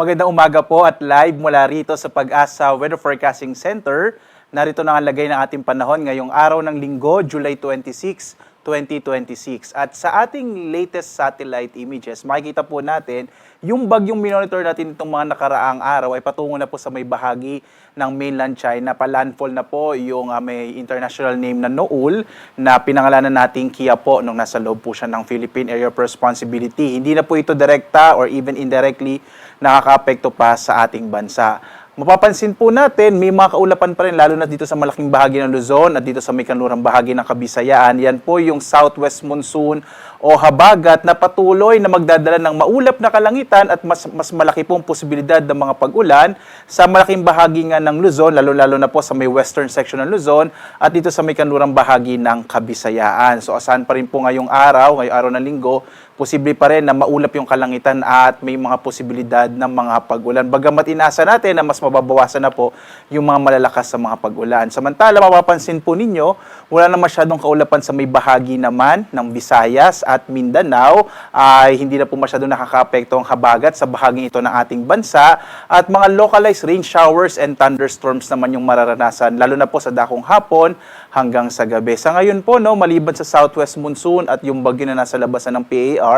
Magandang umaga po at live mula rito sa Pag-asa Weather Forecasting Center. Narito na ang lagay ng ating panahon ngayong araw ng Linggo, July 26, 2026. At sa ating latest satellite images, makikita po natin yung bagyong minonitor natin itong mga nakaraang araw ay patungo na po sa may bahagi ng mainland China. Palandfall na po yung may international name na Nool na pinangalanan nating Kia po nung nasa loob po siya ng Philippine Area of Responsibility. Hindi na po ito direkta or even indirectly nakakaapekto pa sa ating bansa. Mapapansin po natin, may mga kaulapan pa rin, lalo na dito sa malaking bahagi ng Luzon at dito sa may kanlurang bahagi ng Kabisayaan. Yan po yung southwest monsoon o habagat na patuloy na magdadala ng maulap na kalangitan at mas malaki pong posibilidad ng mga pag-ulan sa malaking bahagi nga ng Luzon, lalo-lalo na po sa may western section ng Luzon at dito sa may kanlurang bahagi ng Kabisayaan. So asahan pa rin po ngayong araw ng Linggo, posible pa rin na maulap yung kalangitan at may mga posibilidad ng mga pag-ulan. Bagamat inasa natin na mas mababawasan na po yung mga malalakas sa mga pag-ulan. Samantala, mapapansin po ninyo, wala na masyadong kaulapan sa may bahagi naman ng Visayas at Mindanao. Ay hindi na po masyadong nakakaapekto ang habagat sa bahaging ito ng ating bansa at mga localized rain showers and thunderstorms naman yung mararanasan, lalo na po sa dakong hapon hanggang sa gabi. Sa ngayon po, maliban sa southwest monsoon at yung bagyo na nasa labasan ng PAR,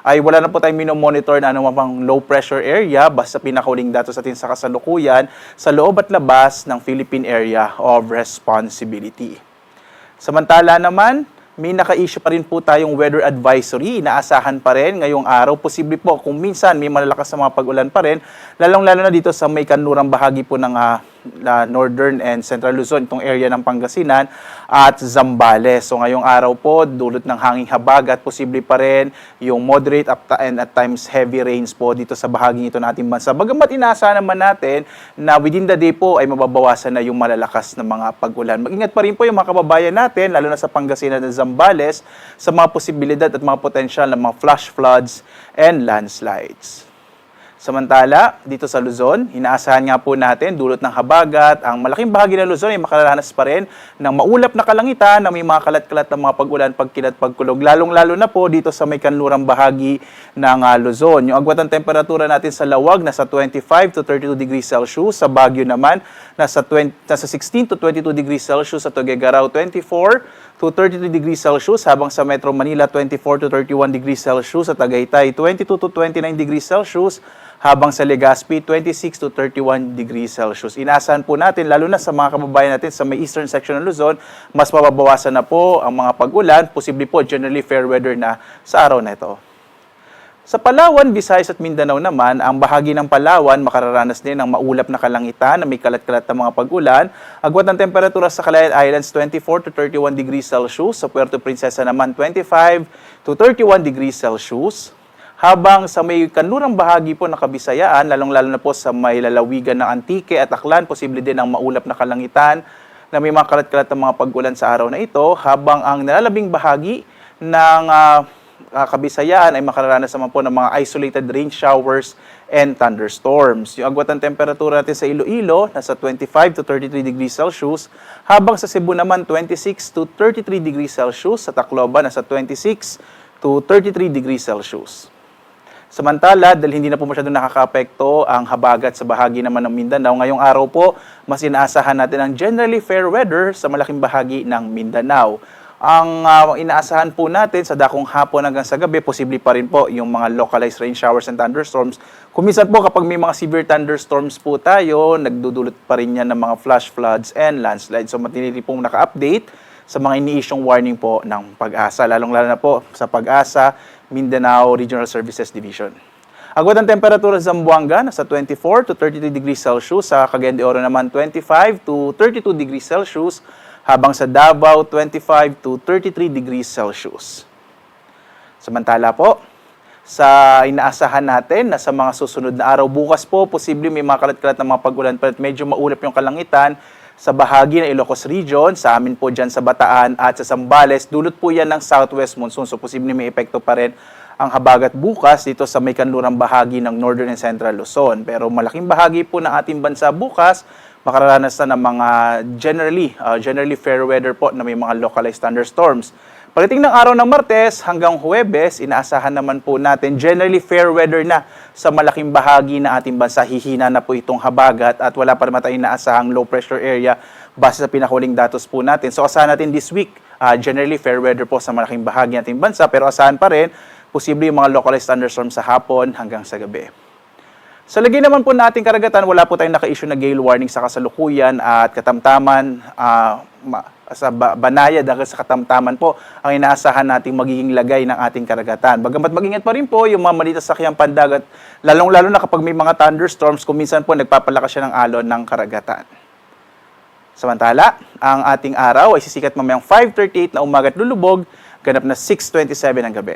ay wala na po tayong minomonitor na anumang low pressure area basta pinakahuling datos natin sa kasalukuyan sa loob at labas ng Philippine Area of Responsibility. Samantala naman, may naka-issue pa rin po tayong weather advisory. Inaasahan pa rin ngayong araw. Posible po kung minsan may malalakas na mga pag-ulan pa rin, lalong-lalo na dito sa may kanlurang bahagi po ng northern and central Luzon, itong area ng Pangasinan at Zambales. So ngayong araw po, dulot ng hanging habagat, posible pa rin yung moderate and at times heavy rains po dito sa bahaging ito ng ating bansa. Bagamat inaasahan naman natin na within the day po ay mababawasan na yung malalakas na mga pag-ulan. Mag-ingat pa rin po yung mga kababayan natin, lalo na sa Pangasinan at Zambales, sa mga posibilidad at mga potensyal ng mga flash floods and landslides. Samantala, dito sa Luzon, inaasahan nga po natin, dulot ng habagat, ang malaking bahagi ng Luzon ay makararanas pa rin ng maulap na kalangitan na may mga kalat-kalat na mga pag-ulan, pagkilat, pagkulog. Lalong-lalo na po dito sa may kanlurang bahagi ng Luzon. Yung agwat ng temperatura natin sa Lawag, nasa 25 to 32 degrees Celsius. Sa Baguio naman, nasa 16 to 22 degrees Celsius. Sa Tuguegarao, 24 to 33 degrees Celsius. Habang sa Metro Manila, 24 to 31 degrees Celsius. Sa Tagaytay, 22 to 29 degrees Celsius. Habang sa Legazpi, 26 to 31 degrees Celsius. Inaasahan po natin, lalo na sa mga kababayan natin sa may eastern section ng Luzon, mas mababawasan na po ang mga pag-ulan, posible po generally fair weather na sa araw na ito. Sa Palawan, Visayas at Mindanao naman, ang bahagi ng Palawan makararanas din ng maulap na kalangitan na may kalat-kalat na mga pag-ulan. Agwat ng temperatura sa Calayan Islands, 24 to 31 degrees Celsius. Sa Puerto Princesa naman, 25 to 31 degrees Celsius. Habang sa may kanlurang bahagi po ng Kabisayaan, lalong-lalo na po sa may lalawigan ng Antique at Aklan, posible din ang maulap na kalangitan na may mga kalat-kalat na mga pag-ulan sa araw na ito, habang ang nalalabing bahagi ng Kabisayaan ay makararanas naman po ng mga isolated rain showers and thunderstorms. Yung agwat ng temperatura natin sa Iloilo, nasa 25 to 33 degrees Celsius, habang sa Cebu naman 26 to 33 degrees Celsius, sa Tacloban nasa 26 to 33 degrees Celsius. Samantala, dahil hindi na po masyadong nakakaapekto ang habagat sa bahagi naman ng Mindanao, ngayong araw po, mas inaasahan natin ang generally fair weather sa malaking bahagi ng Mindanao. Ang inaasahan po natin sa dakong hapon hanggang sa gabi, posible pa rin po yung mga localized rain showers and thunderstorms. Kuminsan po kapag may mga severe thunderstorms po tayo, nagdudulot pa rin yan ng mga flash floods and landslides. So matinili pong naka-update sa mga ini-isyong warning po ng Pag-asa, lalong-lalo na po sa Pag-asa Mindanao Regional Services Division. Agwat ng temperatura sa Zamboanga, nasa 24 to 33 degrees Celsius. Sa Cagayan de Oro naman, 25 to 32 degrees Celsius. Habang sa Davao, 25 to 33 degrees Celsius. Samantala po, sa inaasahan natin na sa mga susunod na araw, bukas po, posible may mga kalat-kalat na mga pag-ulan pa at medyo maulap yung kalangitan sa bahagi ng Ilocos Region, sa amin po dyan sa Bataan at sa Zambales. Dulot po yan ng southwest monsoon, so posible may epekto pa rin ang habagat bukas dito sa may kanlurang bahagi ng northern and central Luzon. Pero malaking bahagi po ng ating bansa bukas, makararanas na ng mga generally fair weather po na may mga localized thunderstorms. Pagdating ng araw ng Martes hanggang Huwebes, inaasahan naman po natin generally fair weather na sa malaking bahagi ng ating bansa. Hihina na po itong habagat at wala pa naman tayong inaasahang low pressure area base sa pinakahuling datos po natin. So asahan natin this week, generally fair weather po sa malaking bahagi ng ating bansa, pero asahan pa rin, posible yung mga localized thunderstorms sa hapon hanggang sa gabi. Sa lagay naman po nating karagatan, wala po tayong naka-issue na gale warning sa kasalukuyan at katamtaman, sa banayad hanggang sa katamtaman po ang inaasahan nating magiging lagay ng ating karagatan. Bagamat mag-ingat pa rin po yung mga maliit na sakyang pandagat, lalong-lalo na kapag may mga thunderstorms, kung minsan po nagpapalakas siya ng alon ng karagatan. Samantala, ang ating araw ay sisikat mamayang 5:38 na umaga at lulubog, ganap na 6:27 ng gabi.